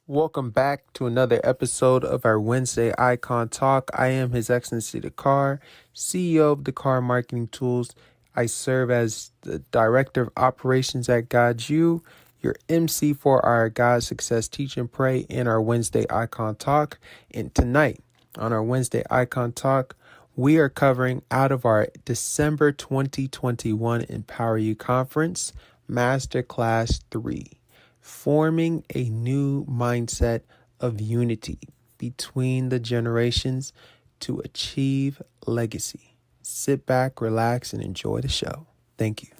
Welcome back to another episode of our Wednesday Icon Talk. I am His Excellency Dakar, CEO of Dakar Marketing Tools. I serve as the Director of Operations at GODSU, your MC for our God Success Teach and Pray in our Wednesday Icon Talk. And tonight, on our Wednesday Icon Talk, we are covering out of our December 2021 Empower You Conference, Masterclass 3. Forming a new mindset of unity between the generations to achieve legacy. Sit back, relax, and enjoy the show. Thank you.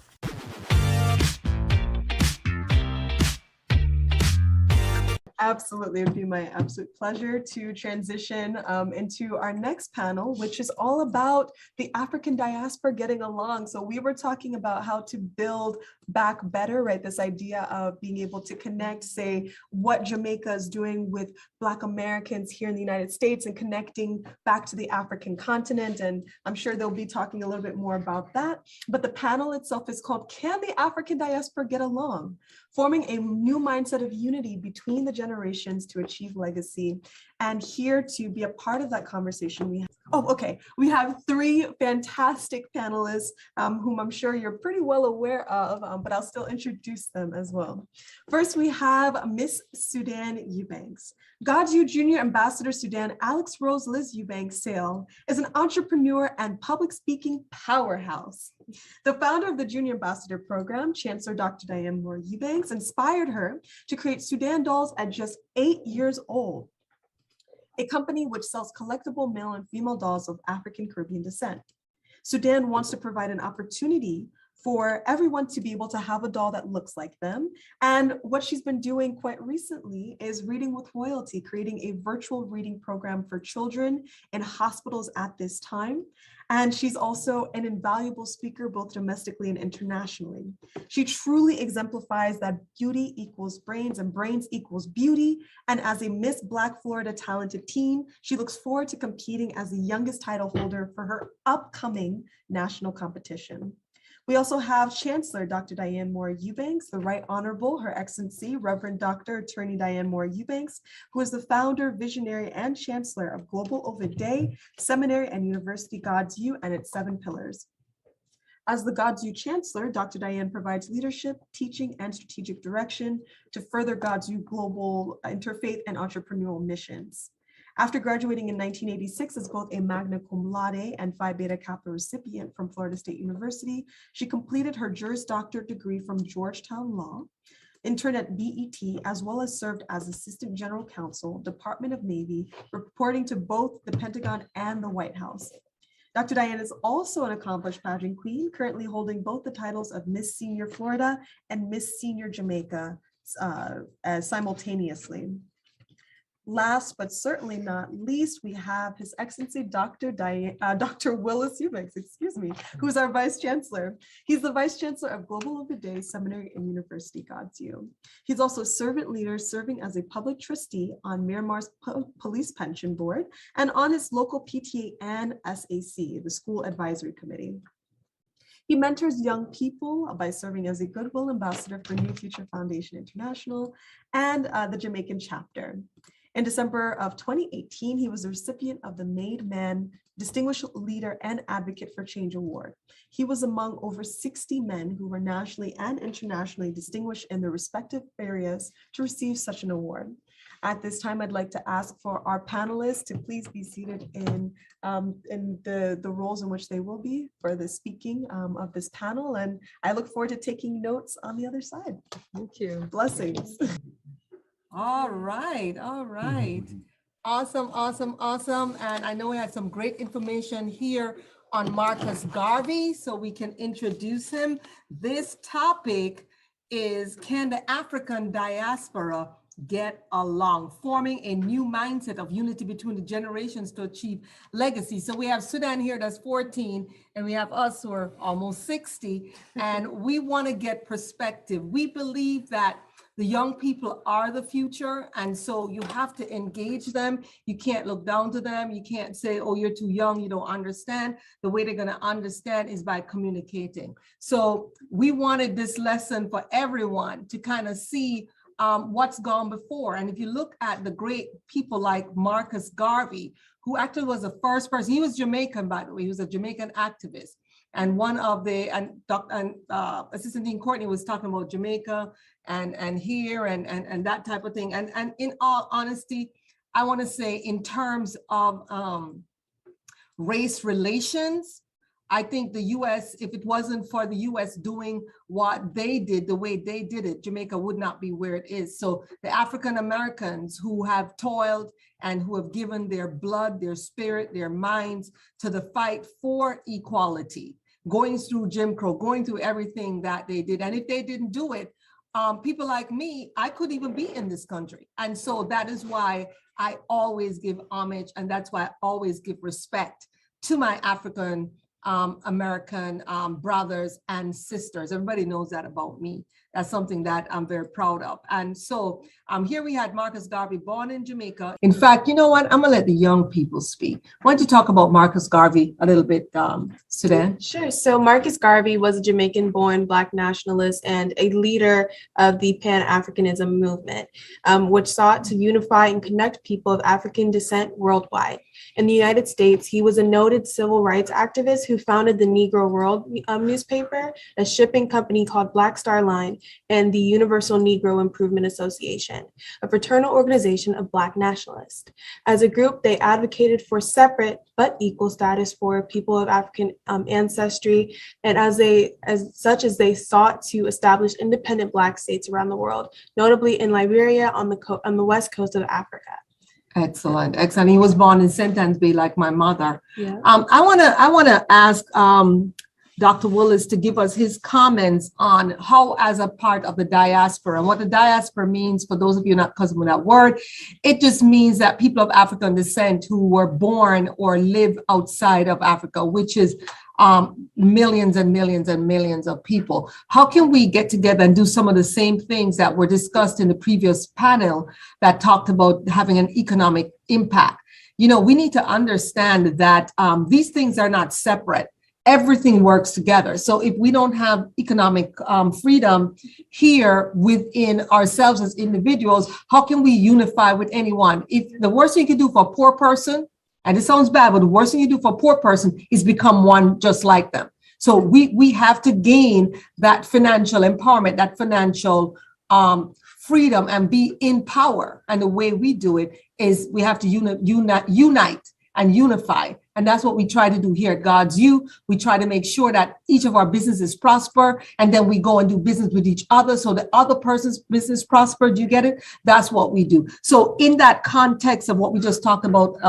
Absolutely. It would be my absolute pleasure to transition into our next panel, which is all about the African diaspora getting along. So we were talking about how to build back better, right? This idea of being able to connect, say, what Jamaica is doing with Black Americans here in the United States and connecting back to the African continent. And I'm sure they'll be talking a little bit more about that. But the panel itself is called, Can the African Diaspora Get Along? Forming a new mindset of unity between the generations to achieve legacy. And here to be a part of that conversation, we have three fantastic panelists whom I'm sure you're pretty well aware of, but I'll still introduce them as well. First, we have Miss Sudan Eubanks. GODSU Junior Ambassador Sudan Alex Rose Liz Eubanks Sale is an entrepreneur and public speaking powerhouse. The founder of the Junior Ambassador Program, Chancellor Dr. Diane Moore Eubanks, inspired her to create Sudan Dolls at just 8 years old, a company which sells collectible male and female dolls of African Caribbean descent. Sudan wants to provide an opportunity for everyone to be able to have a doll that looks like them. And what she's been doing quite recently is Reading with Royalty, creating a virtual reading program for children in hospitals at this time. And she's also an invaluable speaker, both domestically and internationally. She truly exemplifies that beauty equals brains and brains equals beauty. And as a Miss Black Florida talented teen, she looks forward to competing as the youngest title holder for her upcoming national competition. We also have Chancellor Dr. Diane Moore Eubanks, the Right Honorable, Her Excellency, Reverend Dr. Attorney Diane Moore Eubanks, who is the founder, visionary, and chancellor of Global Ovid Day Seminary and University GODSU and its 7 pillars. As the GODSU Chancellor, Dr. Diane provides leadership, teaching, and strategic direction to further GODSU global interfaith and entrepreneurial missions. After graduating in 1986 as both a magna cum laude and Phi Beta Kappa recipient from Florida State University, she completed her Juris Doctor degree from Georgetown Law, interned at BET, as well as served as Assistant General Counsel, Department of Navy, reporting to both the Pentagon and the White House. Dr. Diane is also an accomplished pageant queen, currently holding both the titles of Miss Senior Florida and Miss Senior Jamaica simultaneously. Last but certainly not least, we have His Excellency Dr. Willis Eubanks, who is our Vice Chancellor. He's the Vice Chancellor of Global Ovid Day Seminary and University GODSU. He's also a servant leader serving as a public trustee on Miramar's Police Pension Board and on his local PTA and SAC, the School Advisory Committee. He mentors young people by serving as a Goodwill Ambassador for New Future Foundation International and the Jamaican chapter. In December of 2018, he was the recipient of the Made Man Distinguished Leader and Advocate for Change Award. He was among over 60 men who were nationally and internationally distinguished in their respective areas to receive such an award. At this time, I'd like to ask for our panelists to please be seated in the roles in which they will be for the speaking of this panel. And I look forward to taking notes on the other side. Thank you. Blessings. All right. Awesome. And I know we had some great information here on Marcus Garvey, so we can introduce him. This topic is, can the African diaspora get along? Forming a new mindset of unity between the generations to achieve legacy. So we have Sudan here that's 14, and we have us who are almost 60, and we want to get perspective. We believe that the young people are the future, and so you have to engage them. You can't look down to them. You can't say, oh, you're too young, you don't understand. The way they're gonna understand is by communicating. So we wanted this lesson for everyone to kind of see what's gone before. And if you look at the great people like Marcus Garvey, who actually was the first person, he was Jamaican, by the way, he was a Jamaican activist. And one of the, Assistant Dean Courtney was talking about Jamaica and here and that type of thing. And in all honesty, I want to say in terms of race relations, I think the US, if it wasn't for the US doing what they did, the way they did it, Jamaica would not be where it is. So the African Americans who have toiled and who have given their blood, their spirit, their minds to the fight for equality, going through Jim Crow, going through everything that they did. And if they didn't do it, people like me, I couldn't even be in this country. And so that is why I always give homage, and that's why I always give respect to my African American brothers and sisters. Everybody knows that about me. That's something that I'm very proud of. And so here we had Marcus Garvey, born in Jamaica. In fact, you know what? I'm gonna let the young people speak. Why don't you talk about Marcus Garvey a little bit, Sudan? Sure. So Marcus Garvey was a Jamaican-born Black nationalist and a leader of the Pan-Africanism movement, which sought to unify and connect people of African descent worldwide. In the United States, he was a noted civil rights activist who founded the Negro World newspaper, a shipping company called Black Star Line, and the Universal Negro Improvement Association, a fraternal organization of Black nationalists. As a group, they advocated for separate but equal status for people of African ancestry, and as they sought to establish independent Black states around the world, notably in Liberia on the west coast of Africa. Excellent, excellent. He was born in Sentence Bay like my mother. Yeah. I wanna ask Dr. Willis to give us his comments on how, as a part of the diaspora, and what the diaspora means for those of you not accustomed with that word. It just means that people of African descent who were born or live outside of Africa, which is millions and millions and millions of people. How can we get together and do some of the same things that were discussed in the previous panel that talked about having an economic impact? You know, we need to understand that these things are not separate. Everything works together. So if we don't have economic freedom here within ourselves as individuals, how can we unify with anyone? If the worst thing you can do for a poor person, and it sounds bad, but the worst thing you do for a poor person is become one just like them. So we have to gain that financial empowerment, that financial freedom, and be in power. And the way we do it is we have to unite and unify. And that's what we try to do here at GODSU. We try to make sure that each of our businesses prosper, and then we go and do business with each other so the other person's business prosper. Do you get it? That's what we do. So in that context of what we just talked about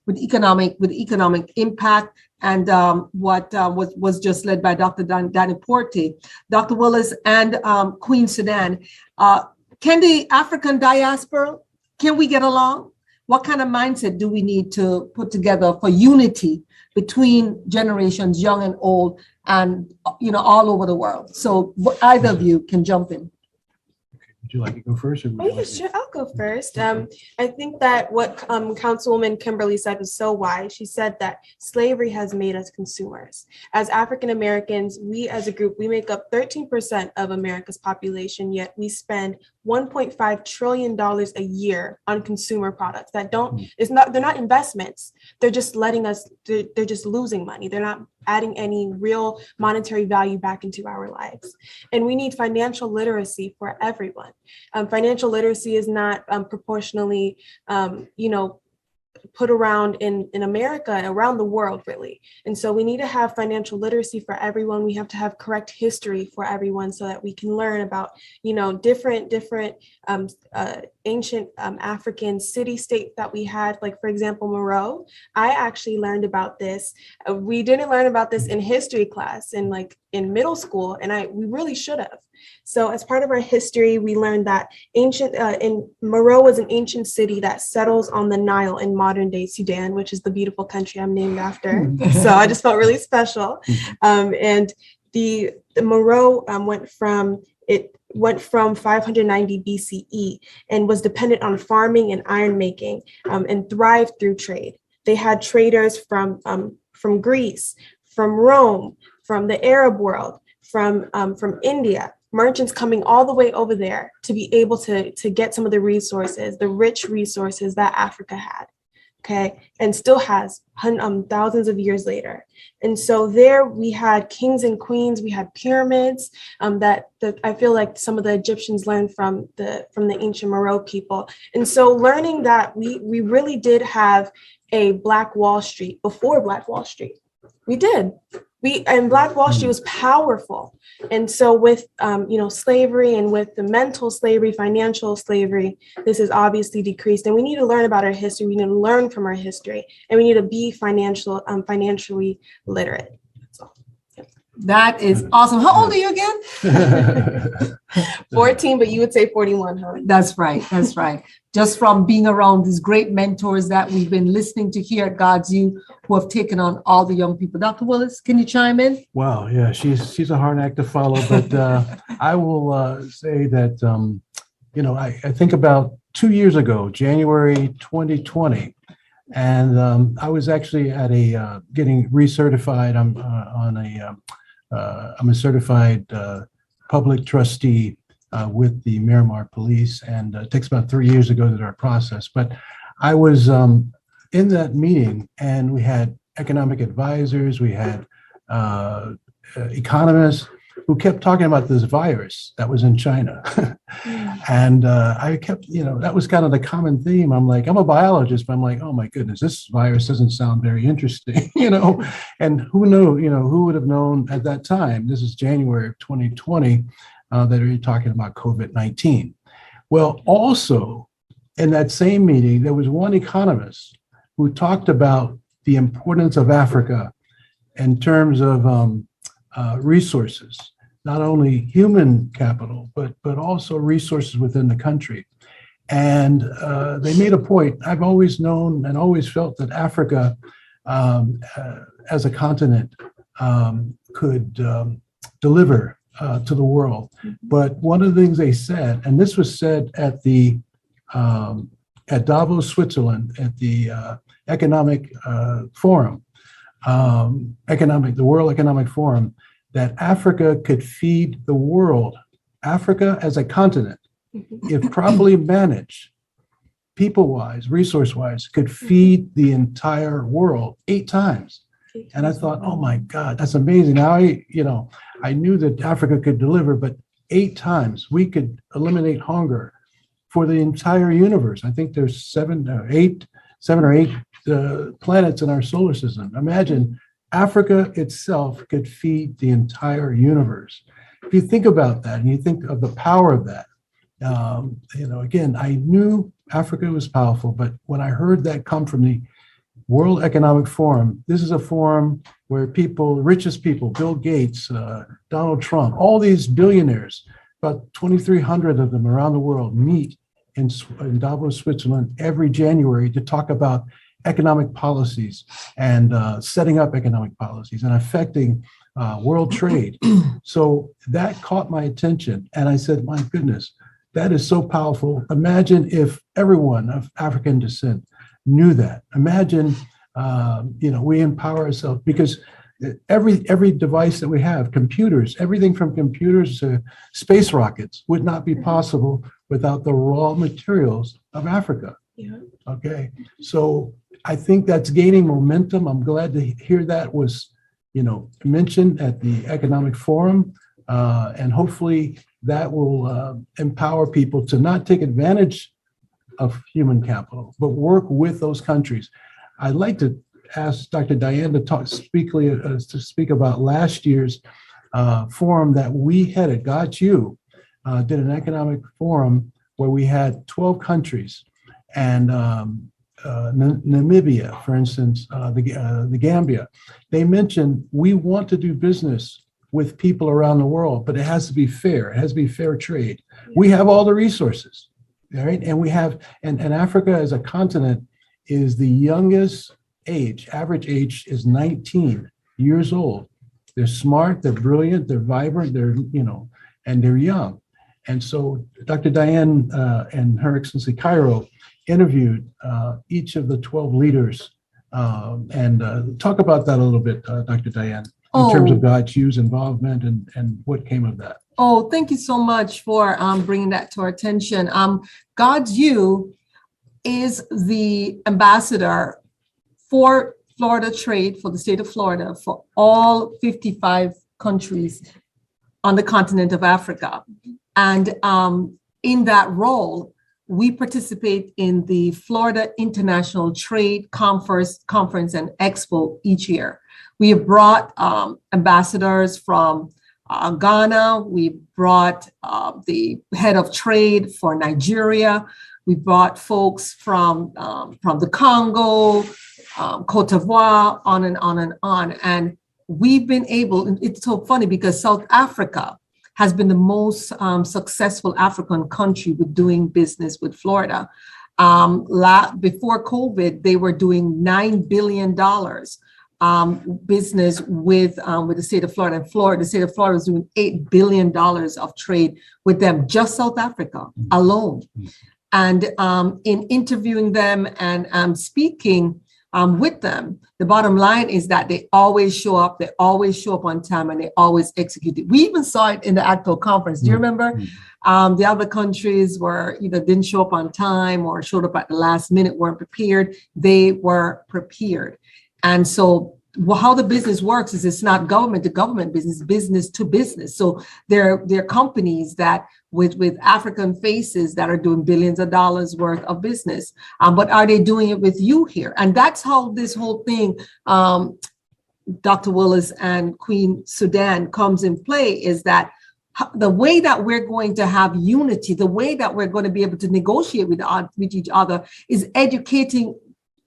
with economic impact and what was just led by Dr. Danny Porte, Dr. Willis, and Queen Sudan, can the African diaspora, can we get along? What kind of mindset do we need to put together for unity between generations, young and old, and all over the world? So either of you can jump in. Would you like to go first? Or Oh, yeah, sure. I'll go first. I think that what Councilwoman Kimberly said was so wise. She said that slavery has made us consumers. As African Americans, we as a group, we make up 13% of America's population, yet we spend $1.5 trillion a year on consumer products that they're not investments. They're just they're just losing money. They're not adding any real monetary value back into our lives. And we need financial literacy for everyone. Financial literacy is not proportionally, put around in America, around the world, really. And so we need to have financial literacy for everyone. We have to have correct history for everyone so that we can learn about, different ancient African city-states that we had, like, for example, Moreau. I actually learned about this. We didn't learn about this in history class in middle school, and we really should have. So as part of our history, we learned that Moreau was an ancient city that settles on the Nile in modern day Sudan, which is the beautiful country I'm named after. So I just felt really special. And the Moreau went from 590 BCE and was dependent on farming and iron making, and thrived through trade. They had traders from Greece, from Rome, from the Arab world, from India, merchants coming all the way over there to be able to get some of the resources, the rich resources that Africa had, okay, and still has thousands of years later. And so there we had kings and queens, we had pyramids that I feel like some of the Egyptians learned from the ancient Meroe people. And so learning that we really did have a Black Wall Street before Black Wall Street. We did. And Black Wall Street was powerful. And so with, slavery and with the mental slavery, financial slavery, this is obviously decreased. And we need to learn about our history. We need to learn from our history, and we need to be financially literate. So, That is awesome. How old are you again? 14, but you would say 41, huh? That's right. That's right. Just from being around these great mentors that we've been listening to here at GODSU, who have taken on all the young people. Dr. Willis, can you chime in? Wow, yeah, she's a hard act to follow, but I will say that, I think about 2 years ago, January 2020, and I was actually at getting recertified. I'm a certified public trustee with the Miramar Police, and it takes about 3 years to go through our process. But I was in that meeting, and we had economic advisors, we had economists who kept talking about this virus that was in China. And I kept, that was kind of the common theme. I'm like, I'm a biologist, but I'm like, oh my goodness, this virus doesn't sound very interesting, and who who would have known at that time, this is January of 2020, that we're talking about COVID-19. Well, also in that same meeting, there was one economist who talked about the importance of Africa in terms of resources, not only human capital, but also resources within the country. And they made a point. I've always known and always felt that Africa as a continent could deliver to the world. But one of the things they said, and this was said at Davos, Switzerland, at the economic forum, the World Economic Forum, that Africa could feed the world. Africa as a continent, if properly managed, people-wise, resource-wise, could feed the entire world 8 times. And I thought, oh my God, that's amazing. Now I knew that Africa could deliver, but 8 times we could eliminate hunger for the entire universe. I think there's 7 or 8 planets in our solar system. Imagine Africa itself could feed the entire universe. If you think about that and you think of the power of that, again, I knew Africa was powerful, but when I heard that come from the World Economic Forum, this is a forum where richest people, Bill Gates, Donald Trump, all these billionaires, about 2,300 of them around the world meet in Davos, Switzerland every January to talk about economic policies and setting up economic policies and affecting world trade. So that caught my attention. And I said, my goodness, that is so powerful. Imagine if everyone of African descent knew that. Imagine, we empower ourselves, because every device that we have, computers, everything from computers to space rockets would not be possible without the raw materials of Africa. Yeah. Okay, so I think that's gaining momentum. I'm glad to hear that was, mentioned at the Economic Forum, and hopefully that will empower people to not take advantage of human capital, but work with those countries. I'd like to ask Dr. Diane to speak about last year's forum that we had at GODSU, did an economic forum where we had 12 countries, and Namibia, for instance, the Gambia. They mentioned, we want to do business with people around the world, but it has to be fair. It has to be fair trade. We have all the resources, right? And we have, and Africa as a continent is the youngest age. Average age is 19 years old. They're smart, they're brilliant, they're vibrant, and they're young. And so Dr. Diane and Her Excellency Cairo interviewed each of the 12 leaders, and talk about that a little bit, Dr. Diane, in terms of GODSU's involvement and what came of that. Oh, thank you so much for bringing that to our attention. GODSU is the ambassador for Florida trade for the state of Florida for all 55 countries on the continent of Africa. And in that role, we participate in the Florida International Trade Conference and Expo each year. We have brought ambassadors from Ghana. We brought the head of trade for Nigeria. We brought folks from the Congo, Cote d'Ivoire, on and on and on. And we've been able, it's so funny because South Africa has been the most successful African country with doing business with Florida. Before COVID, they were doing $9 billion business with the state of Florida. And the state of Florida is doing $8 billion of trade with them, just South Africa alone. And in interviewing them and speaking with them, the bottom line is that they always show up on time, and they always execute it. We even saw it in the ACTO conference. Do you remember? The other countries were either didn't show up on time or showed up at the last minute, weren't prepared. They were prepared. And so how the business works is it's not government to government business, business to business. So there are companies that with African faces that are doing billions of dollars worth of business. But are they doing it with you here? And that's how this whole thing, Dr. Willis and Queen Sudan, comes in play, is that the way that we're going to have unity, the way that we're going to be able to negotiate with each other is educating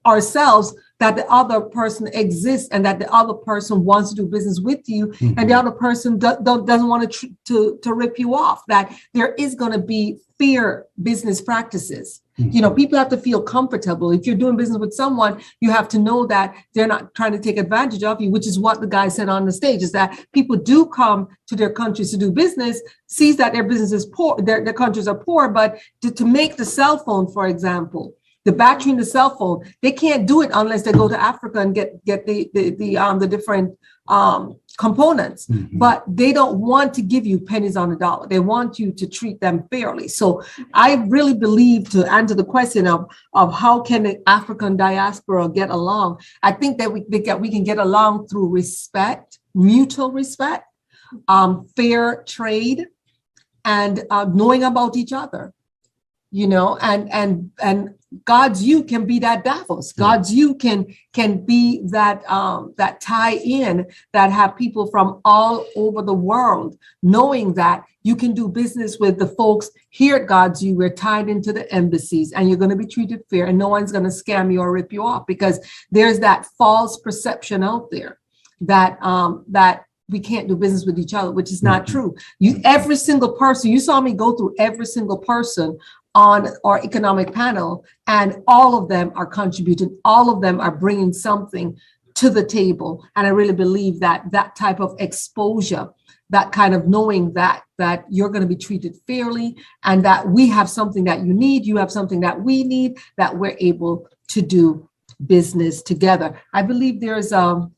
ourselves that the other person exists and that the other person wants to do business with you, and the other person doesn't want to rip you off, that there is going to be fair business practices. You know, people have to feel comfortable. If you're doing business with someone, you have to know that they're not trying to take advantage of you, which is what the guy said on the stage, is that people do come to their countries to do business, sees that their business is poor, their countries are poor, but to make the cell phone, for example, the battery in the cell phone, they can't do it unless they go to Africa and get the different components. But they don't want to give you pennies on the dollar. They want you to treat them fairly. So I really believe, to answer the question of how can the African diaspora get along, I think that we can get along through respect, mutual respect, fair trade, and knowing about each other. You know, and GODSU can be that Davos. GODSU can be that that tie-in that have people from all over the world knowing that you can do business with the folks here at GODSU. We're tied into the embassies, and you're going to be treated fair, and no one's going to scam you or rip you off, because there's that false perception out there that that we can't do business with each other, which is not true. Every single person, you saw me go through every single person on our economic panel, and all of them are contributing, all of them are bringing something to the table. And I really believe that that type of exposure, that kind of knowing that you're going to be treated fairly, and that we have something that you need, you have something that we need, that we're able to do business together. I believe there's a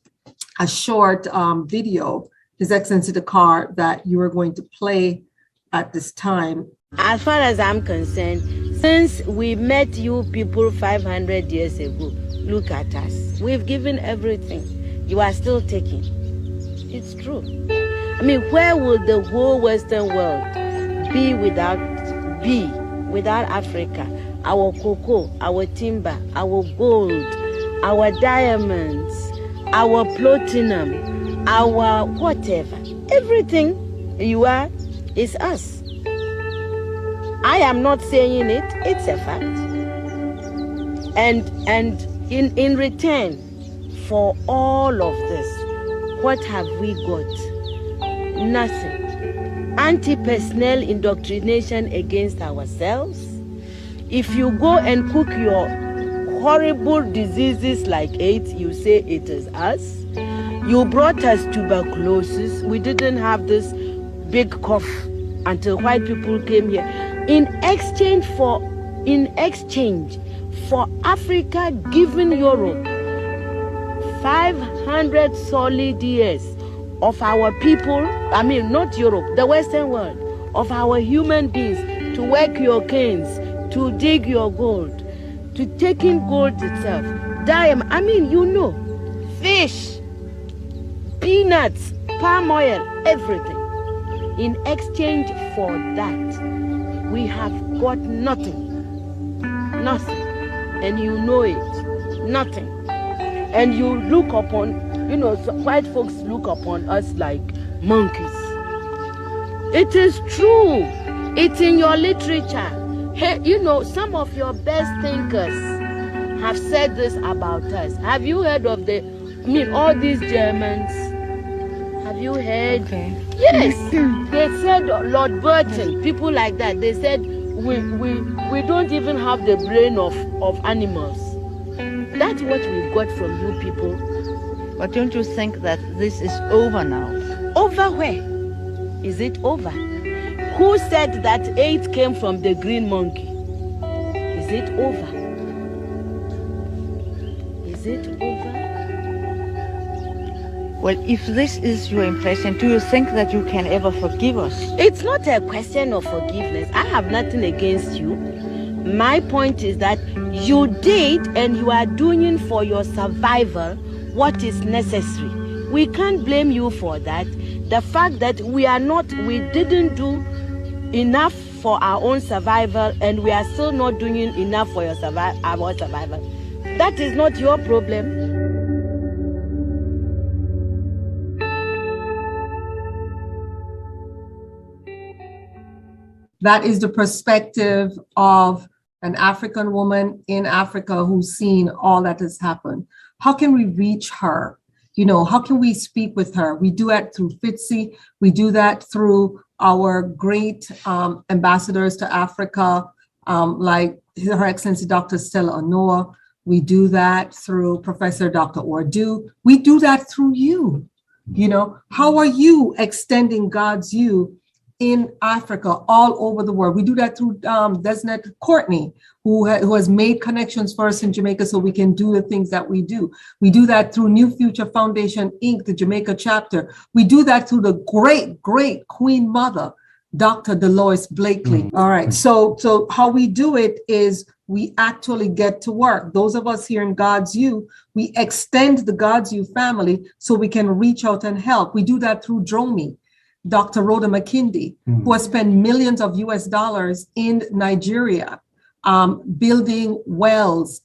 short video, His Excellency the Car, that you are going to play at this time. As far as I'm concerned, since we met you people 500 years ago, look at us. We've given everything. You are still taking. It's true. I mean, where would the whole Western world be without Africa? Our cocoa, our timber, our gold, our diamonds, our platinum, our whatever. Everything you are is us. I am not saying it, it's a fact. And in return for all of this, what have we got? Nothing. Anti-personnel indoctrination against ourselves. If you go and cook your horrible diseases like AIDS, you say it is us. You brought us tuberculosis. We didn't have this big cough until white people came here. In exchange for Africa giving Europe 500 solid years of our people, I mean, not Europe, the Western world, of our human beings to work your canes, to dig your gold, to take in gold itself, diamond, I mean, you know, fish, peanuts, palm oil, everything. In exchange for that, we have got nothing. Nothing. And you know it. Nothing. And you look upon, you know, white folks look upon us like monkeys. It is true. It's in your literature. Hey, you know, some of your best thinkers have said this about us. Have you heard of all these Germans? Have you heard? Okay. Yes. They said Lord Burton, people like that, they said we don't even have the brain of animals. That's what we got from you people. But don't you think that this is over now? Over where? Is it over? Who said that 8 came from the green monkey? Is it over? Is it over? Well, if this is your impression, do you think that you can ever forgive us? It's not a question of forgiveness. I have nothing against you. My point is that you did and you are doing for your survival what is necessary. We can't blame you for that. The fact that we didn't do enough for our own survival and we are still not doing enough for our survival, that is not your problem. That is the perspective of an African woman in Africa who's seen all that has happened. How can we reach her? You know, how can we speak with her? We do that through FITCI. We do that through our great ambassadors to Africa, like Her Excellency Dr. Stella Onoa. We do that through Professor Dr. Ordu. We do that through you. You know, how are you extending GODSU in Africa, all over the world? We do that through Desnet Courtney, who has made connections for us in Jamaica so we can do the things that we do. We do that through New Future Foundation, Inc., the Jamaica chapter. We do that through the great, great Queen Mother, Dr. Dolores Blakely. All right, so how we do it is we actually get to work. Those of us here in GODSU, we extend the GODSU family so we can reach out and help. We do that through DROMI, Dr. Rhoda McKindy, who has spent millions of US dollars in Nigeria, building wells,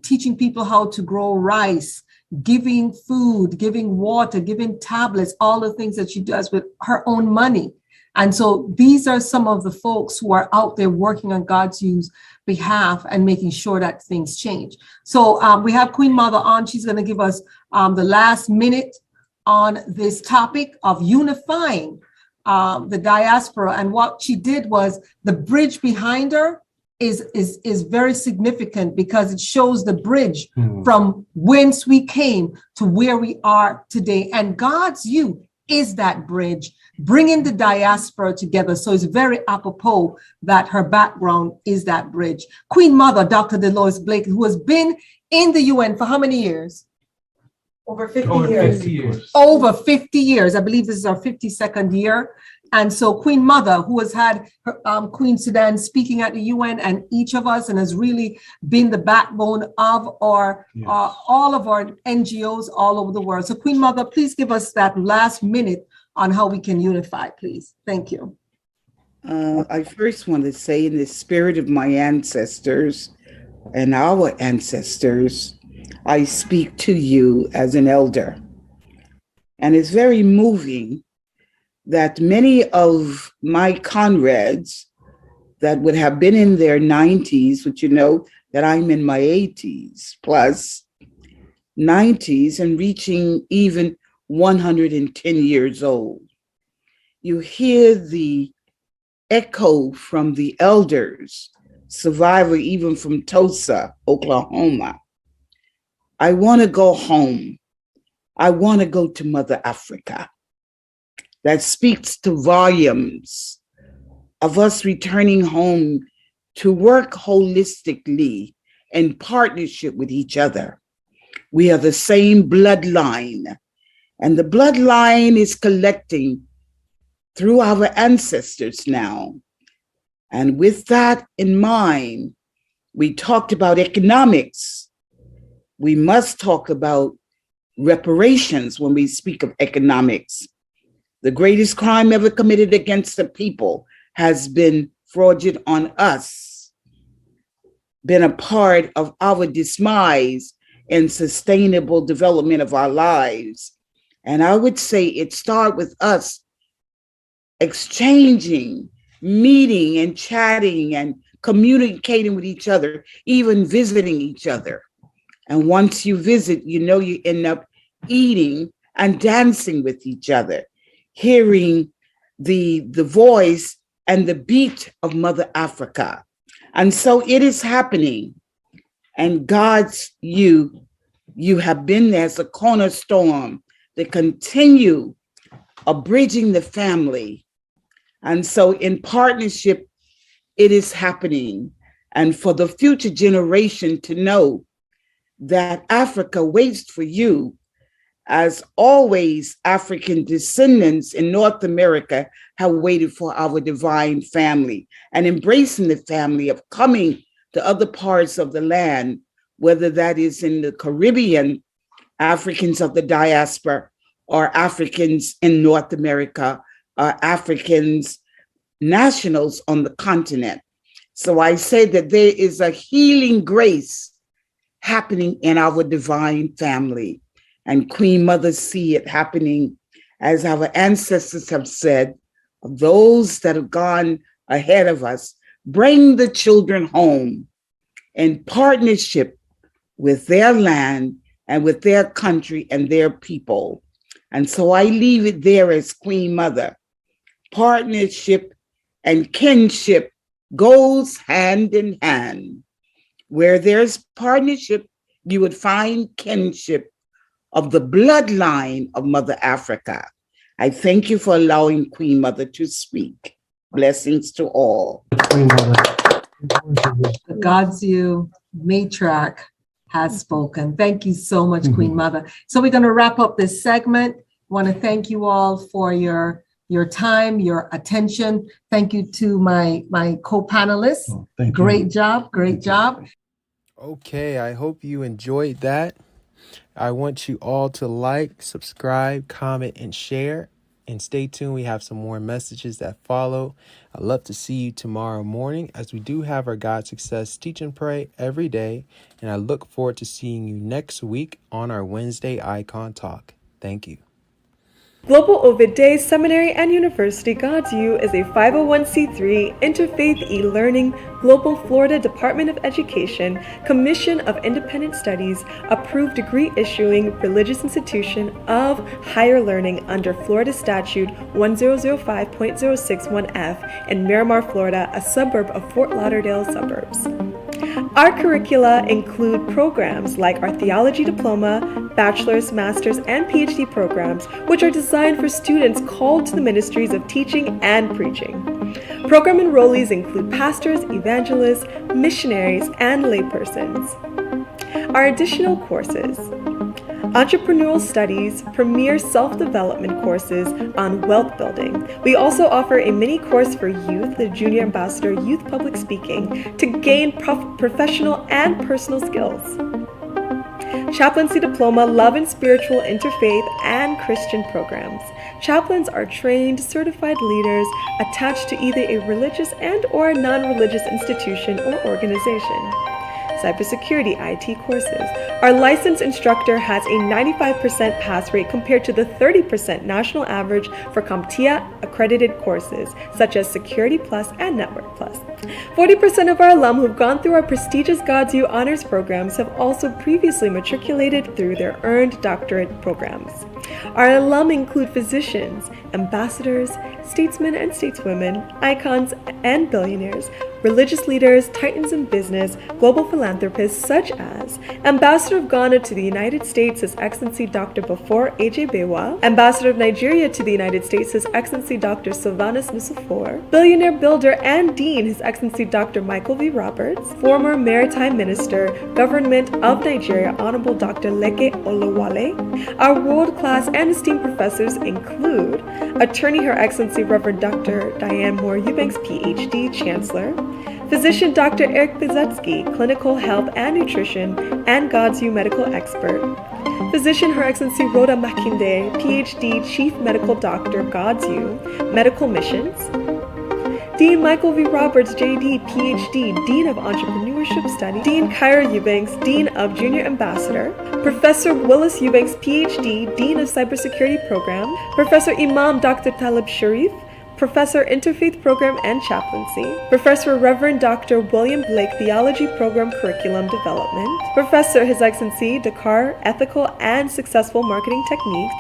teaching people how to grow rice, giving food, giving water, giving tablets, all the things that she does with her own money. And so these are some of the folks who are out there working on GODSU's behalf and making sure that things change. So we have Queen Mother on. She's going to give us the last minute on this topic of unifying the diaspora. And what she did was the bridge behind her is very significant because it shows the bridge from whence we came to where we are today. And GODSU is that bridge, bringing the diaspora together. So it's very apropos that her background is that bridge. Queen Mother, Dr. Dolores Blakely, who has been in the UN for how many years? Over 50 years. Over 50 years. I believe this is our 52nd year. And so Queen Mother, who has had her, Queen Sudan speaking at the UN and each of us, and has really been the backbone of our all of our NGOs all over the world. So Queen Mother, please give us that last minute on how we can unify, please. Thank you. I first want to say, in the spirit of my ancestors and our ancestors, I speak to you as an elder. And it's very moving that many of my comrades that would have been in their 90s, which you know that I'm in my 80s plus 90s and reaching even 110 years old. You hear the echo from the elders, survivor even from Tulsa, Oklahoma. I want to go home. I want to go to Mother Africa. That speaks to volumes of us returning home to work holistically in partnership with each other. We are the same bloodline, And the bloodline is collecting through our ancestors now. And with that in mind, we talked about economics. We must talk about reparations when we speak of economics. The greatest crime ever committed against the people has been fraudulent on us, been a part of our demise and sustainable development of our lives. And I would say it started with us exchanging, meeting and chatting and communicating with each other, even visiting each other. And once you visit, you know, you end up eating and dancing with each other, hearing the voice and the beat of Mother Africa. And so it is happening. And GODSU, you have been there as a cornerstone to continue bridging the family. And so in partnership, it is happening. And for the future generation to know that Africa waits for you. As always, African descendants in North America have waited for our divine family and embracing the family of coming to other parts of the land, whether that is in the Caribbean, Africans of the diaspora, or Africans in North America, or Africans, nationals on the continent. So I say that there is a healing grace happening in our divine family. And Queen Mother see it happening, as our ancestors have said, of those that have gone ahead of us, bring the children home in partnership with their land and with their country and their people. And so I leave it there as Queen Mother. Partnership and kinship goes hand in hand. Where there's partnership, you would find kinship of the bloodline of Mother Africa. I thank you for allowing Queen Mother to speak. Blessings to all. Queen Mother. The GODSU matriarch has spoken. Thank you so much, Queen Mother. So we're going to wrap up this segment. I want to thank you all for your time, your attention. Thank you to my co-panelists. Oh, thank you. Great job. Great job. Okay, I hope you enjoyed that. I want you all to like, subscribe, comment, and share. And stay tuned. We have some more messages that follow. I'd love to see you tomorrow morning, as we do have our God Success Teach and Pray every day. And I look forward to seeing you next week on our Wednesday Icon Talk. Thank you. Global Ovid Day Seminary and University GODSU is a 501c3 interfaith e-learning Global Florida Department of Education Commission of Independent Studies approved degree issuing religious institution of higher learning under Florida Statute 1005.061F in Miramar, Florida, a suburb of Fort Lauderdale suburbs. Our curricula include programs like our theology diploma, bachelor's, master's, and PhD programs, which are designed for students called to the ministries of teaching and preaching. Program enrollees include pastors, evangelists, missionaries, and laypersons. Our additional courses: Entrepreneurial Studies, premier self-development courses on wealth building. We also offer a mini course for youth, the Junior Ambassador Youth Public Speaking, to gain professional and personal skills. Chaplaincy Diploma, Love and Spiritual Interfaith and Christian programs. Chaplains are trained, certified leaders attached to either a religious and or non-religious institution or organization. Cybersecurity IT courses. Our licensed instructor has a 95% pass rate compared to the 30% national average for CompTIA accredited courses, such as Security Plus and Network Plus. 40% of our alum who've gone through our prestigious GODSU honors programs have also previously matriculated through their earned doctorate programs. Our alum include physicians, ambassadors, statesmen and stateswomen, icons, and billionaires, religious leaders, titans in business, global philanthropists such as Ambassador of Ghana to the United States, His Excellency Dr. Bafor A.J. Bewa, Ambassador of Nigeria to the United States, His Excellency Dr. Sylvanus Nusifor, billionaire builder and dean, His Excellency Dr. Michael V. Roberts, former Maritime Minister, Government of Nigeria, Honorable Dr. Leke Olawale. Our world-class and esteemed professors include Attorney Her Excellency Reverend Dr. Diane Moore Eubanks, PhD, Chancellor, Physician Dr. Eric Bizetsky, Clinical Health and Nutrition and GODSU Medical Expert, Physician Her Excellency Rhoda Makinde, PhD, Chief Medical Doctor, GODSU, Medical Missions, Dean Michael V. Roberts, JD, PhD, Dean of Entrepreneurship Studies, Dean Kyra Eubanks, Dean of Junior Ambassador, Professor Willis Eubanks, PhD, Dean of Cybersecurity Program, Professor Imam Dr. Talib Sharif, Professor Interfaith Program and Chaplaincy, Professor Reverend Dr. William Blake Theology Program Curriculum Development, Professor His Excellency Dakar Ethical and Successful Marketing Techniques,